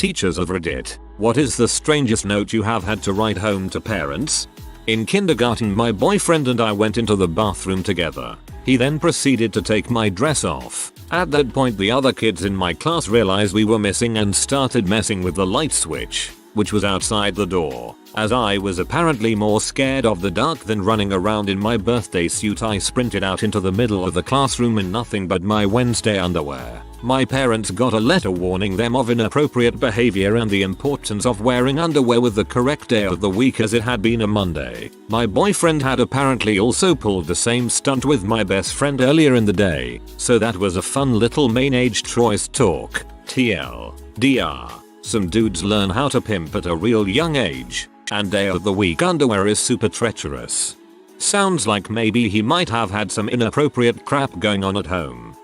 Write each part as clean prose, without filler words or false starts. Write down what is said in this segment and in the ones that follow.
Teachers of Reddit, what is the strangest note you have had to write home to parents? In kindergarten, my boyfriend and I went into the bathroom together. He then proceeded to take my dress off. At that point, the other kids in my class realized we were missing and started messing with the light switch, which was outside the door. As I was apparently more scared of the dark than running around in my birthday suit, I sprinted out into the middle of the classroom in nothing but my Wednesday underwear. My parents got a letter warning them of inappropriate behavior and the importance of wearing underwear with the correct day of the week, as it had been a Monday. My boyfriend had apparently also pulled the same stunt with my best friend earlier in the day, so that was a fun little main-age choice talk. TLDR. Some dudes learn how to pimp at a real young age, and day of the week underwear is super treacherous. Sounds like maybe he might have had some inappropriate crap going on at home.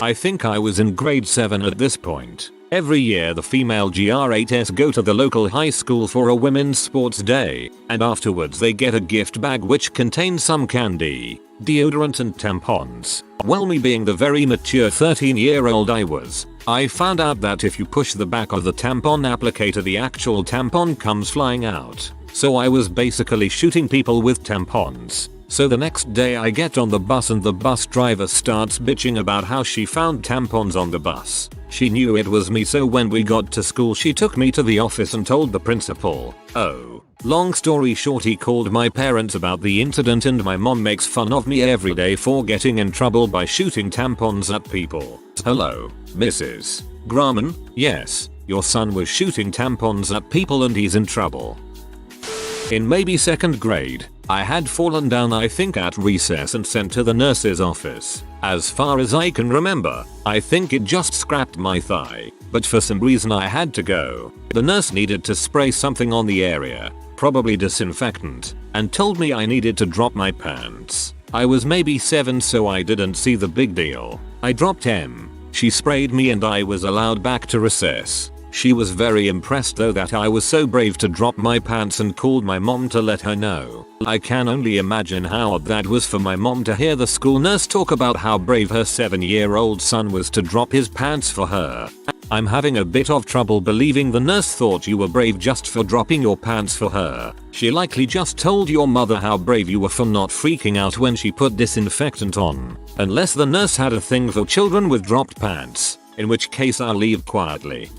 I think I was in grade 7 at this point. Every year the female GR8s go to the local high school for a women's sports day, and afterwards they get a gift bag which contains some candy, deodorant and tampons. Well, me being the very mature 13-year-old I was, I found out that if you push the back of the tampon applicator, the actual tampon comes flying out. So I was basically shooting people with tampons. So the next day I get on the bus and the bus driver starts bitching about how she found tampons on the bus. She knew it was me, so when we got to school she took me to the office and told the principal. Oh. Long story short, he called my parents about the incident and my mom makes fun of me every day for getting in trouble by shooting tampons at people. Hello, Mrs. Graham? Yes, your son was shooting tampons at people and he's in trouble. In maybe 2nd grade, I had fallen down, I think at recess, and sent to the nurse's office. As far as I can remember, I think it just scraped my thigh, but for some reason I had to go. The nurse needed to spray something on the area, probably disinfectant, and told me I needed to drop my pants. I was maybe 7, so I didn't see the big deal. I dropped them. She sprayed me and I was allowed back to recess. She was very impressed though that I was so brave to drop my pants and called my mom to let her know. I can only imagine how odd that was for my mom to hear the school nurse talk about how brave her 7-year-old son was to drop his pants for her. I'm having a bit of trouble believing the nurse thought you were brave just for dropping your pants for her. She likely just told your mother how brave you were for not freaking out when she put disinfectant on. Unless the nurse had a thing for children with dropped pants, in which case I'll leave quietly.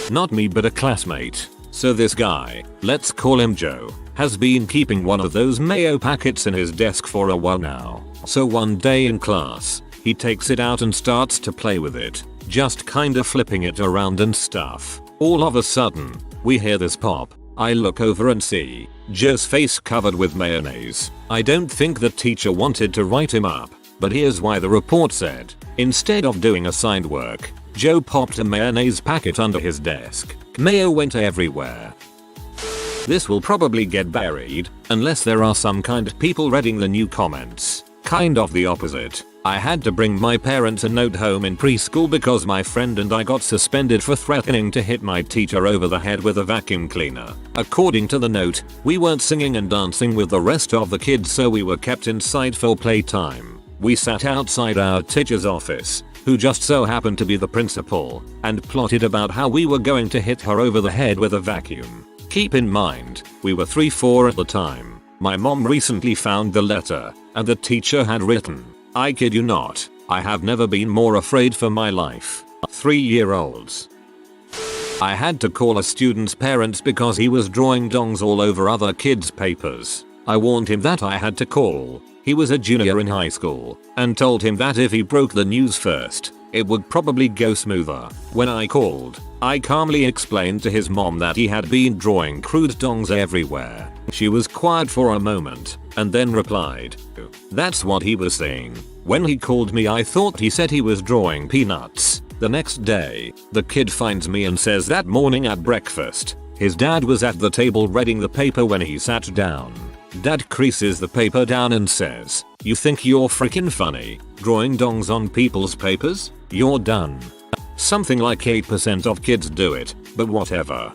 Not me, but a classmate. So this guy, let's call him Joe, has been keeping one of those mayo packets in his desk for a while now. So one day in class, he takes it out and starts to play with it, just kinda flipping it around and stuff. All of a sudden, we hear this pop. I look over and see Joe's face covered with mayonnaise. I don't think the teacher wanted to write him up, but here's why the report said. Instead of doing assigned work, Joe popped a mayonnaise packet under his desk. Mayo went everywhere. This will probably get buried, unless there are some kind people reading the new comments. Kind of the opposite. I had to bring my parents a note home in preschool because my friend and I got suspended for threatening to hit my teacher over the head with a vacuum cleaner. According to the note, we weren't singing and dancing with the rest of the kids, so we were kept inside for playtime. We sat outside our teacher's office, who just so happened to be the principal, and plotted about how we were going to hit her over the head with a vacuum. Keep in mind, we were 3-4 at the time. My mom recently found the letter, and the teacher had written, I kid you not, I have never been more afraid for my life. 3-year-olds. I had to call a student's parents because he was drawing dongs all over other kids' papers. I warned him that I had to call. He was a junior in high school, and told him that if he broke the news first, it would probably go smoother. When I called, I calmly explained to his mom that he had been drawing crude dongs everywhere. She was quiet for a moment, and then replied, that's what he was saying. When he called me, I thought he said he was drawing peanuts. The next day, the kid finds me and says that morning at breakfast, his dad was at the table reading the paper when he sat down. Dad creases the paper down and says, you think you're freaking funny, drawing dongs on people's papers? You're done. Something like 8% of kids do it, but whatever.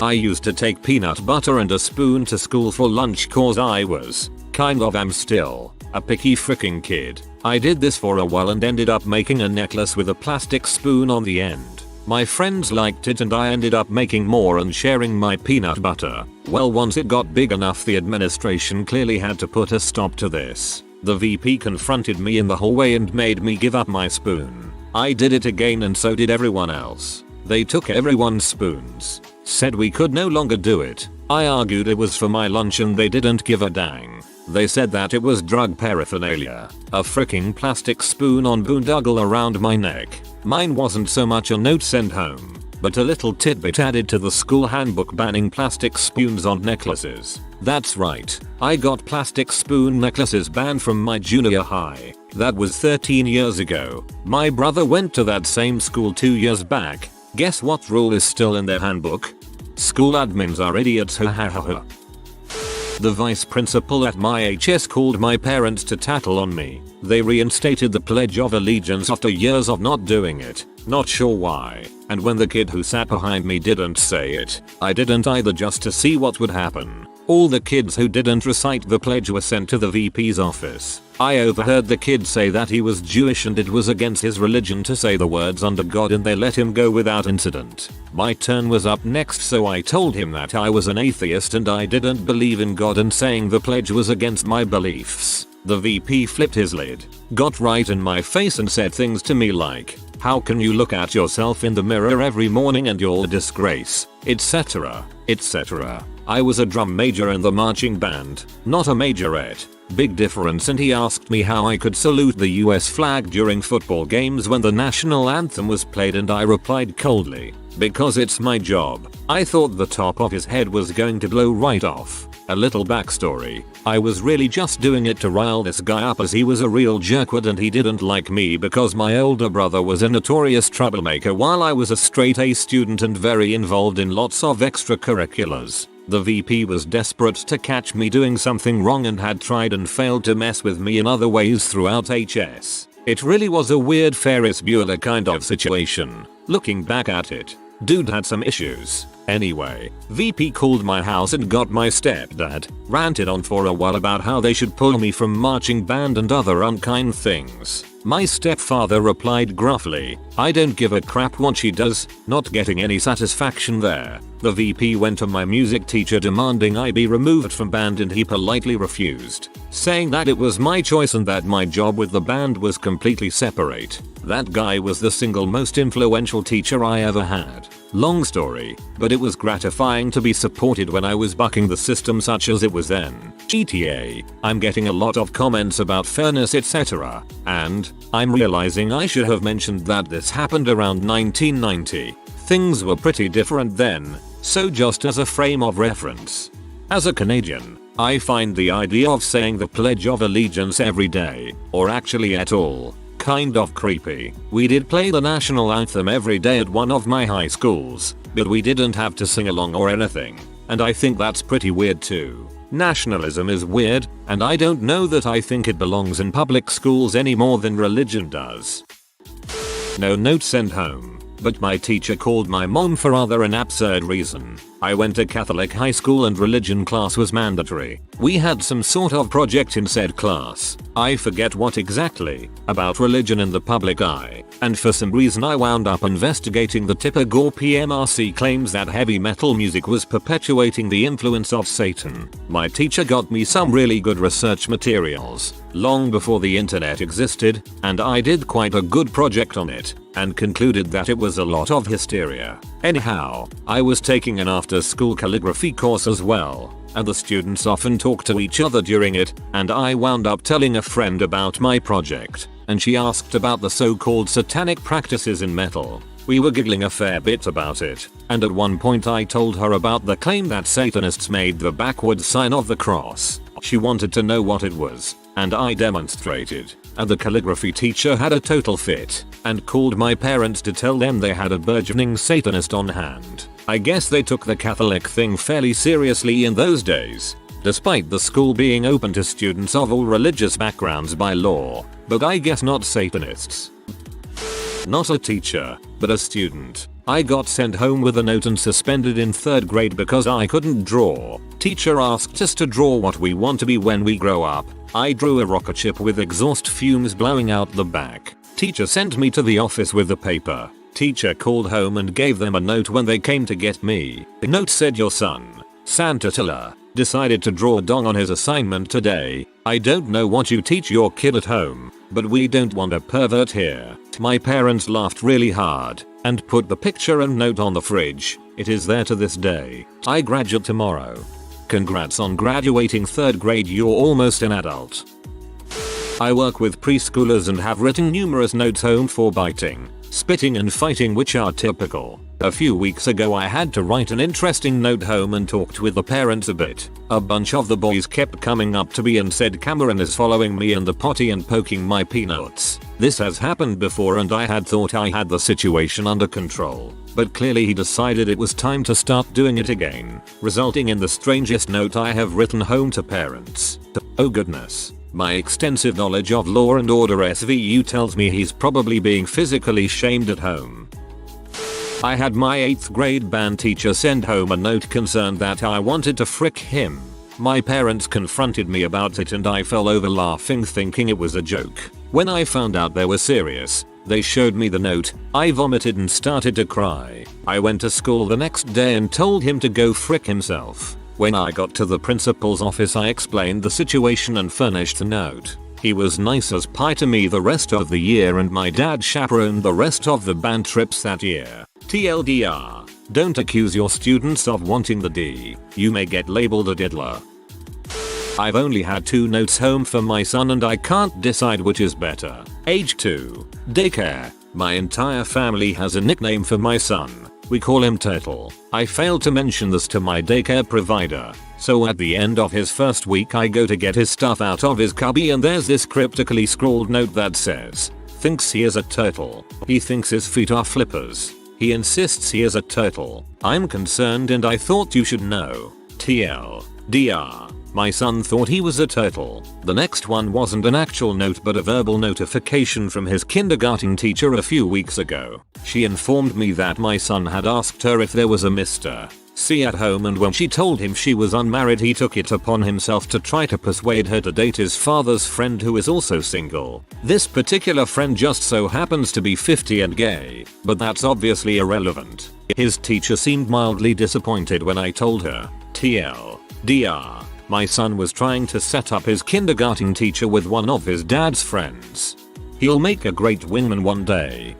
I used to take peanut butter and a spoon to school for lunch cause I was, am still, a picky freaking kid. I did this for a while and ended up making a necklace with a plastic spoon on the end. My friends liked it and I ended up making more and sharing my peanut butter. Well, once it got big enough, the administration clearly had to put a stop to this. The VP confronted me in the hallway and made me give up my spoon. I did it again and so did everyone else. They took everyone's spoons. Said we could no longer do it. I argued it was for my lunch and they didn't give a dang. They said that it was drug paraphernalia. A freaking plastic spoon on boondoggle around my neck. Mine wasn't so much a note sent home, but a little tidbit added to the school handbook banning plastic spoons on necklaces. That's right, I got plastic spoon necklaces banned from my junior high. That was 13 years ago. My brother went to that same school 2 years back. Guess what rule is still in their handbook? School admins are idiots, ha ha ha ha. The vice principal at my HS called my parents to tattle on me. They reinstated the Pledge of Allegiance after years of not doing it. Not sure why. And when the kid who sat behind me didn't say it, I didn't either, just to see what would happen. All the kids who didn't recite the pledge were sent to the VP's office. I overheard the kid say that he was Jewish and it was against his religion to say the words under God, and they let him go without incident. My turn was up next, so I told him that I was an atheist and I didn't believe in God and saying the pledge was against my beliefs. The VP flipped his lid, got right in my face and said things to me like, "How can you look at yourself in the mirror every morning and you're a disgrace," etc, etc. I was a drum major in the marching band, not a majorette. Big difference. And he asked me how I could salute the US flag during football games when the national anthem was played, and I replied coldly, "Because it's my job." I thought the top of his head was going to blow right off. A little backstory. I was really just doing it to rile this guy up, as he was a real jerkwad and he didn't like me because my older brother was a notorious troublemaker while I was a straight A student and very involved in lots of extracurriculars. The VP was desperate to catch me doing something wrong and had tried and failed to mess with me in other ways throughout HS. It really was a weird Ferris Bueller kind of situation. Looking back at it, dude had some issues. Anyway, VP called my house and got my stepdad, ranted on for a while about how they should pull me from marching band and other unkind things. My stepfather replied gruffly, "I don't give a crap what she does," not getting any satisfaction there. The VP went to my music teacher demanding I be removed from band and he politely refused, saying that it was my choice and that my job with the band was completely separate. That guy was the single most influential teacher I ever had. Long story, but it was gratifying to be supported when I was bucking the system such as it was then. GTA, I'm getting a lot of comments about fairness etc. And I'm realizing I should have mentioned that this happened around 1990. Things were pretty different then, so just as a frame of reference. As a Canadian, I find the idea of saying the Pledge of Allegiance every day, or actually at all, kind of creepy. We did play the national anthem every day at one of my high schools, but we didn't have to sing along or anything, and I think that's pretty weird too. Nationalism is weird, and I don't know that I think it belongs in public schools any more than religion does. No note sent home, but my teacher called my mom for rather an absurd reason. I went to Catholic high school and religion class was mandatory. We had some sort of project in said class, I forget what exactly, about religion in the public eye, and for some reason I wound up investigating the typical PMRC claims that heavy metal music was perpetuating the influence of Satan. My teacher got me some really good research materials, long before the internet existed, and I did quite a good project on it, and concluded that it was a lot of hysteria. Anyhow, I was taking an after-school calligraphy course as well, and the students often talked to each other during it, and I wound up telling a friend about my project, and she asked about the so-called satanic practices in metal. We were giggling a fair bit about it, and at one point I told her about the claim that Satanists made the backward sign of the cross. She wanted to know what it was, and I demonstrated, and the calligraphy teacher had a total fit, and called my parents to tell them they had a burgeoning Satanist on hand. I guess they took the Catholic thing fairly seriously in those days, despite the school being open to students of all religious backgrounds by law, but I guess not Satanists. Not a teacher, but a student. I got sent home with a note and suspended in 3rd grade because I couldn't draw. Teacher asked us to draw what we want to be when we grow up. I drew a rocket ship with exhaust fumes blowing out the back. Teacher sent me to the office with the paper. Teacher called home and gave them a note when they came to get me. The note said, your son, Santa Tilla, decided to draw a dong on his assignment today. I don't know what you teach your kid at home, but we don't want a pervert here. My parents laughed really hard and put the picture and note on the fridge. It is there to this day. I graduate tomorrow. Congrats on graduating 3rd grade, you're almost an adult. I work with preschoolers and have written numerous notes home for biting, spitting and fighting, which are typical. A few weeks ago I had to write an interesting note home and talked with the parents a bit. A bunch of the boys kept coming up to me and said Cameron is following me in the potty and poking my peanuts. This has happened before and I had thought I had the situation under control, but clearly he decided it was time to start doing it again, resulting in the strangest note I have written home to parents. Oh goodness. My extensive knowledge of Law and Order SVU tells me he's probably being physically shamed at home. I had my 8th grade band teacher send home a note concerned that I wanted to frick him. My parents confronted me about it and I fell over laughing thinking it was a joke. When I found out they were serious, they showed me the note. I vomited and started to cry. I went to school the next day and told him to go frick himself. When I got to the principal's office I explained the situation and furnished the note. He was nice as pie to me the rest of the year and my dad chaperoned the rest of the band trips that year. TLDR. Don't accuse your students of wanting the D. You may get labeled a diddler. I've only had 2 notes home for my son and I can't decide which is better. Age 2. Daycare. My entire family has a nickname for my son. We call him Turtle. I failed to mention this to my daycare provider, so at the end of his first week I go to get his stuff out of his cubby and there's this cryptically scrawled note that says, thinks he is a turtle. He thinks his feet are flippers. He insists he is a turtle. I'm concerned and I thought you should know. TLDR. My son thought he was a turtle. The next one wasn't an actual note but a verbal notification from his kindergarten teacher a few weeks ago. She informed me that my son had asked her if there was a Mr. C at home and when she told him she was unmarried he took it upon himself to try to persuade her to date his father's friend who is also single. This particular friend just so happens to be 50 and gay, but that's obviously irrelevant. His teacher seemed mildly disappointed when I told her. TLDR. My son was trying to set up his kindergarten teacher with one of his dad's friends. He'll make a great wingman one day.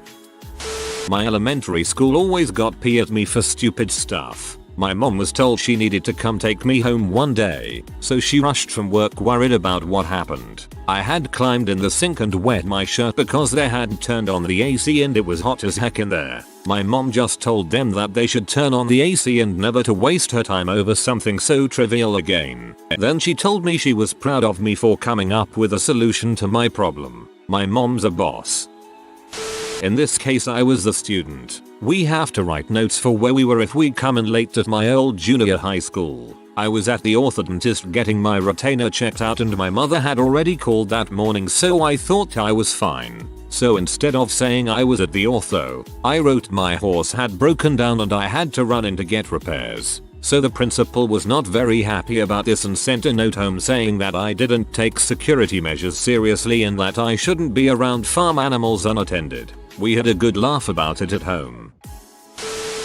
My elementary school always got pee at me for stupid stuff. My mom was told she needed to come take me home one day, so she rushed from work worried about what happened. I had climbed in the sink and wet my shirt because they hadn't turned on the AC and it was hot as heck in there. My mom just told them that they should turn on the AC and never to waste her time over something so trivial again. Then she told me she was proud of me for coming up with a solution to my problem. My mom's a boss. In this case I was the student. We have to write notes for where we were if we come in late at my old junior high school. I was at the orthodontist getting my retainer checked out and my mother had already called that morning so I thought I was fine. So instead of saying I was at the ortho, I wrote my horse had broken down and I had to run in to get repairs. So the principal was not very happy about this and sent a note home saying that I didn't take security measures seriously and that I shouldn't be around farm animals unattended. We had a good laugh about it at home.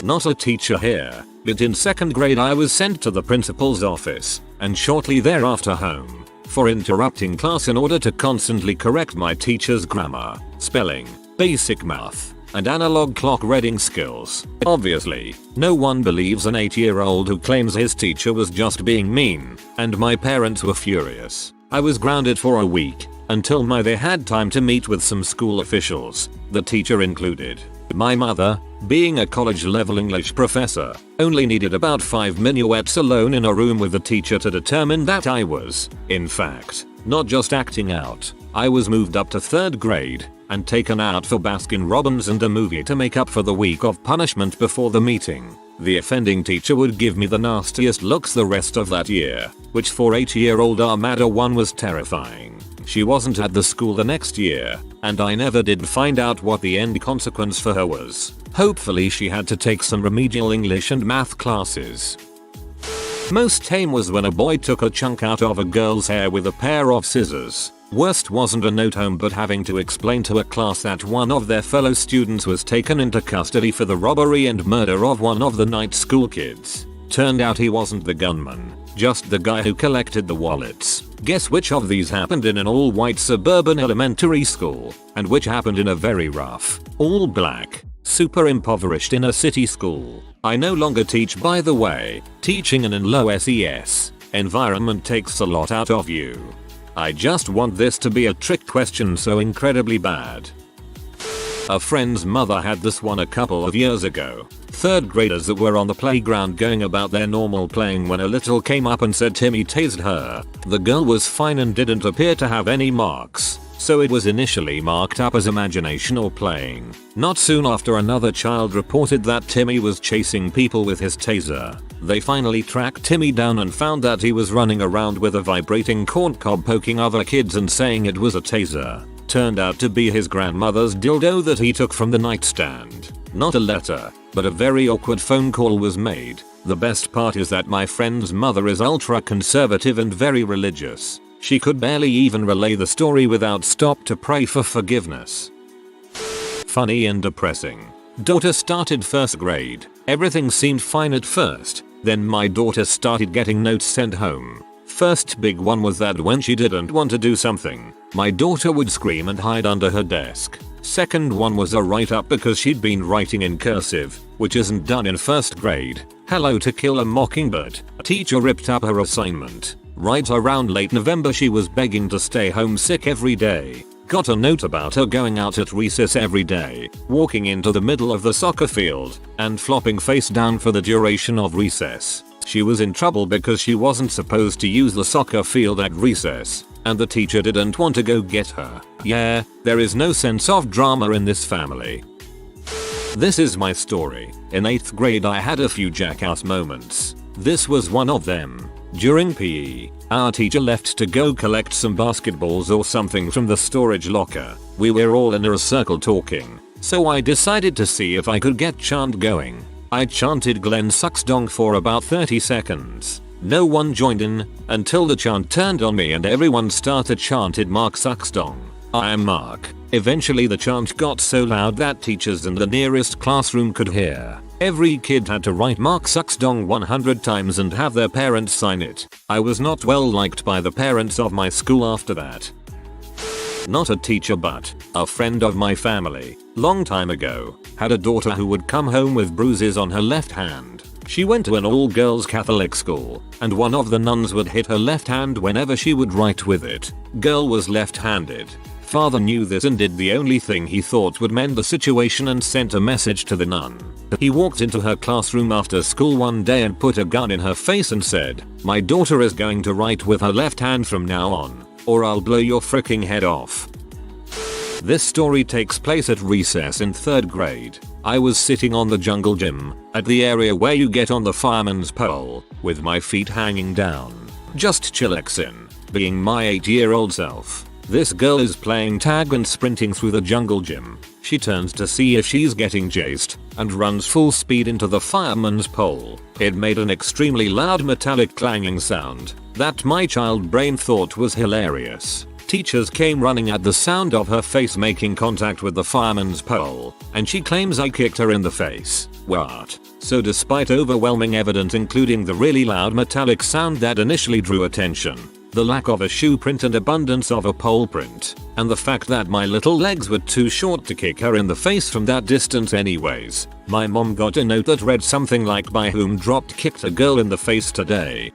Not a teacher here, but in 2nd grade I was sent to the principal's office, and shortly thereafter home, for interrupting class in order to constantly correct my teacher's grammar, spelling, basic math, and analog clock reading skills. Obviously, no one believes an 8-year-old who claims his teacher was just being mean, and my parents were furious. I was grounded for a week, until they had time to meet with some school officials, the teacher included. My mother, being a college-level English professor, only needed about 5 minuets alone in a room with the teacher to determine that I was, in fact, not just acting out. I was moved up to 3rd grade and taken out for Baskin-Robbins and a movie to make up for the week of punishment before the meeting. The offending teacher would give me the nastiest looks the rest of that year, which for 8-year-old Armada 1 was terrifying. She wasn't at the school the next year, and I never did find out what the end consequence for her was. Hopefully she had to take some remedial English and math classes. Most tame was when a boy took a chunk out of a girl's hair with a pair of scissors. Worst wasn't a note home but having to explain to a class that one of their fellow students was taken into custody for the robbery and murder of one of the night school kids. Turned out he wasn't the gunman, just the guy who collected the wallets. Guess which of these happened in an all-white suburban elementary school, and which happened in a very rough, all-black, super impoverished inner city school. I no longer teach, by the way. Teaching in an low SES environment takes a lot out of you. I just want this to be a trick question so incredibly bad. A friend's mother had this one a couple of years ago. Third graders that were on the playground going about their normal playing when a little came up and said Timmy tased her. The girl was fine and didn't appear to have any marks, so it was initially marked up as imagination or playing. Not soon after, another child reported that Timmy was chasing people with his taser. They finally tracked Timmy down and found that he was running around with a vibrating corncob poking other kids and saying it was a taser. Turned out to be his grandmother's dildo that he took from the nightstand. Not a letter, but a very awkward phone call was made. The best part is that my friend's mother is ultra conservative and very religious. She could barely even relay the story without stop to pray for forgiveness. Funny and depressing. Daughter started first grade. Everything seemed fine at first. Then my daughter started getting notes sent home. First big one was that when she didn't want to do something, my daughter would scream and hide under her desk. Second one was a write-up because she'd been writing in cursive, which isn't done in first grade. Hello to Kill a Mockingbird. A teacher ripped up her assignment. Right around late November she was begging to stay home sick every day. Got a note about her going out at recess every day, walking into the middle of the soccer field, and flopping face down for the duration of recess. She was in trouble because she wasn't supposed to use the soccer field at recess, and the teacher didn't want to go get her. Yeah, there is no sense of drama in this family. This is my story. In 8th grade I had a few jackass moments. This was one of them. During PE, our teacher left to go collect some basketballs or something from the storage locker. We were all in a circle talking, so I decided to see if I could get chant going. I chanted Glenn sucks dong for about 30 seconds. No one joined in until the chant turned on me and everyone started chanted Mark sucks dong. I am Mark. Eventually the chant got so loud that teachers in the nearest classroom could hear. Every kid had to write Mark sucks dong 100 times and have their parents sign it. I was not well liked by the parents of my school after that. Not a teacher but a friend of my family, long time ago, had a daughter who would come home with bruises on her left hand. She went to an all-girls Catholic school, and one of the nuns would hit her left hand whenever she would write with it. Girl was left-handed. Father knew this and did the only thing he thought would mend the situation and sent a message to the nun. He walked into her classroom after school one day and put a gun in her face and said, "My daughter is going to write with her left hand from now on, or I'll blow your freaking head off." This story takes place at recess in 3rd grade. I was sitting on the jungle gym, at the area where you get on the fireman's pole, with my feet hanging down, just chillaxin', being my 8-year-old self. This girl is playing tag and sprinting through the jungle gym. She turns to see if she's getting chased, and runs full speed into the fireman's pole. It made an extremely loud metallic clanging sound that my child brain thought was hilarious. Teachers came running at the sound of her face making contact with the fireman's pole, and she claims I kicked her in the face. What? So despite overwhelming evidence including the really loud metallic sound that initially drew attention, the lack of a shoe print and abundance of a pole print, and the fact that my little legs were too short to kick her in the face from that distance anyways, my mom got a note that read something like "By whom dropped kicked a girl in the face today."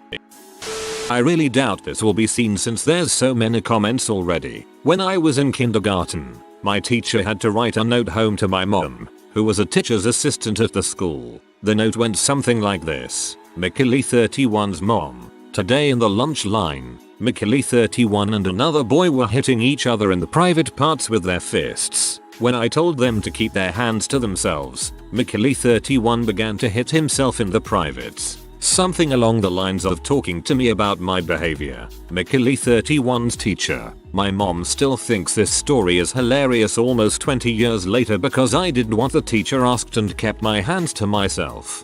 I really doubt this will be seen since there's so many comments already. When I was in kindergarten, my teacher had to write a note home to my mom, who was a teacher's assistant at the school. The note went something like this: "Mikili 31's mom. Today in the lunch line, Mikili 31 and another boy were hitting each other in the private parts with their fists. When I told them to keep their hands to themselves, Mikili 31 began to hit himself in the privates. Something along the lines of talking to me about my behavior. Mikili 31's teacher." My mom still thinks this story is hilarious almost 20 years later because I did what the teacher asked and kept my hands to myself.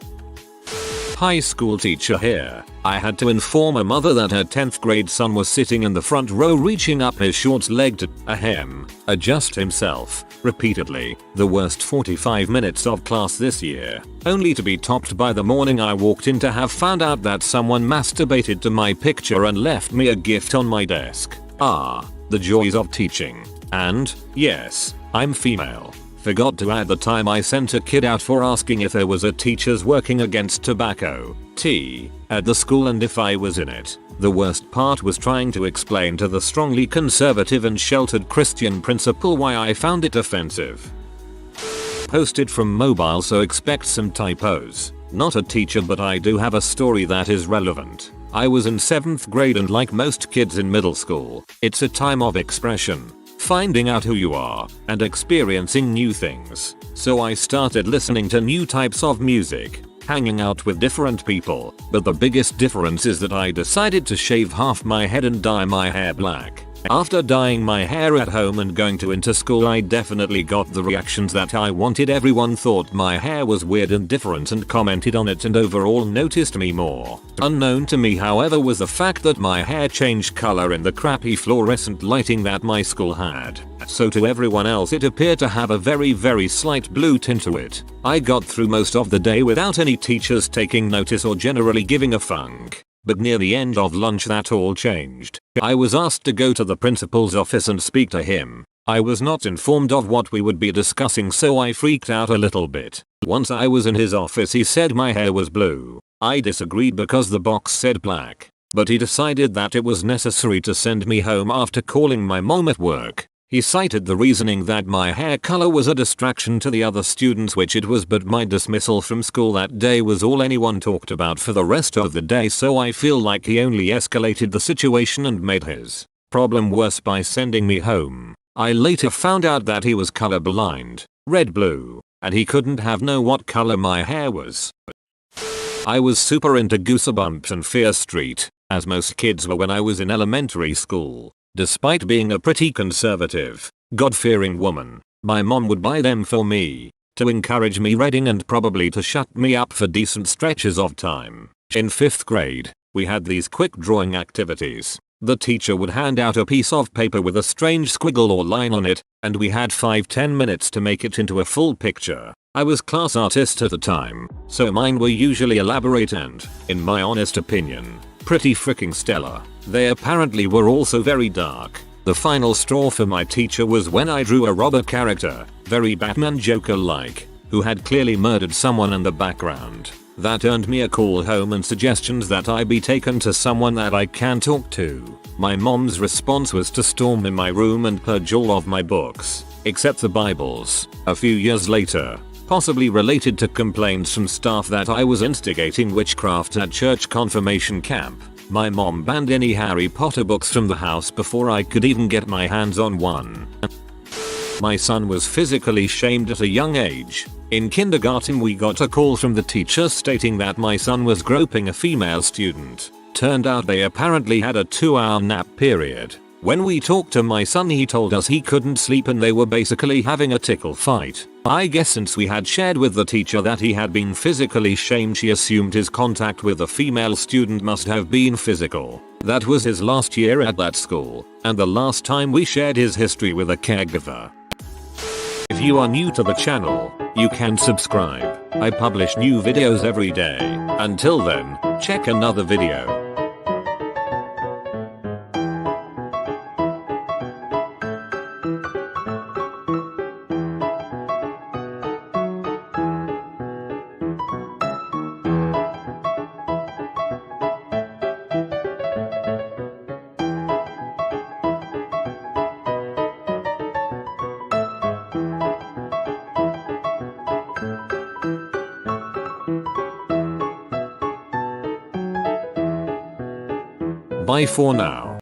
high school teacher here. I had to inform a mother that her 10th grade son was sitting in the front row reaching up his short leg to adjust himself repeatedly. The worst 45 minutes of class this year, only to be topped by the morning I walked in to have found out that someone masturbated to my picture and left me a gift on my desk. The joys of teaching. And, yes, I'm female. Forgot to add the time I sent a kid out for asking if there was a teachers working against tobacco tea at the school and if I was in it. The worst part was trying to explain to the strongly conservative and sheltered Christian principal why I found it offensive. Posted from mobile, so expect some typos. Not a teacher, but I do have a story that is relevant. I was in 7th grade and like most kids in middle school, it's a time of expression, finding out who you are, and experiencing new things. So I started listening to new types of music, hanging out with different people, but the biggest difference is that I decided to shave half my head and dye my hair black. After dyeing my hair at home and going into school, I definitely got the reactions that I wanted. Everyone thought my hair was weird and different and commented on it and overall noticed me more. Unknown to me, however, was the fact that my hair changed color in the crappy fluorescent lighting that my school had. So to everyone else it appeared to have a very slight blue tint to it. I got through most of the day without any teachers taking notice or generally giving a funk. But near the end of lunch that all changed. I was asked to go to the principal's office and speak to him. I was not informed of what we would be discussing, so I freaked out a little bit. Once I was in his office, he said my hair was blue. I disagreed because the box said black, but he decided that it was necessary to send me home after calling my mom at work. He cited the reasoning that my hair color was a distraction to the other students, which it was, but my dismissal from school that day was all anyone talked about for the rest of the day, so I feel like he only escalated the situation and made his problem worse by sending me home. I later found out that he was colorblind, red-blue, and he couldn't have known what color my hair was. I was super into Goosebumps and Fear Street, as most kids were when I was in elementary school. Despite being a pretty conservative, God-fearing woman, my mom would buy them for me, to encourage me reading and probably to shut me up for decent stretches of time. In 5th grade, we had these quick drawing activities. The teacher would hand out a piece of paper with a strange squiggle or line on it, and we had 5-10 minutes to make it into a full picture. I was class artist at the time, so mine were usually elaborate and, in my honest opinion, pretty freaking stellar. They apparently were also very dark. The final straw for my teacher was when I drew a robber character, very Batman Joker-like, who had clearly murdered someone in the background. That earned me a call home and suggestions that I be taken to someone that I can talk to. My mom's response was to storm in my room and purge all of my books, except the Bibles. A few years later, possibly related to complaints from staff that I was instigating witchcraft at church confirmation camp, my mom banned any Harry Potter books from the house before I could even get my hands on one. My son was physically shamed at a young age. In kindergarten, we got a call from the teacher stating that my son was groping a female student. Turned out they apparently had a 2-hour nap period. When we talked to my son, he told us he couldn't sleep and they were basically having a tickle fight. I guess since we had shared with the teacher that he had been physically shamed, she assumed his contact with a female student must have been physical. That was his last year at that school, and the last time we shared his history with a caregiver. If you are new to the channel, you can subscribe. I publish new videos every day. Until then, check another video. Bye for now.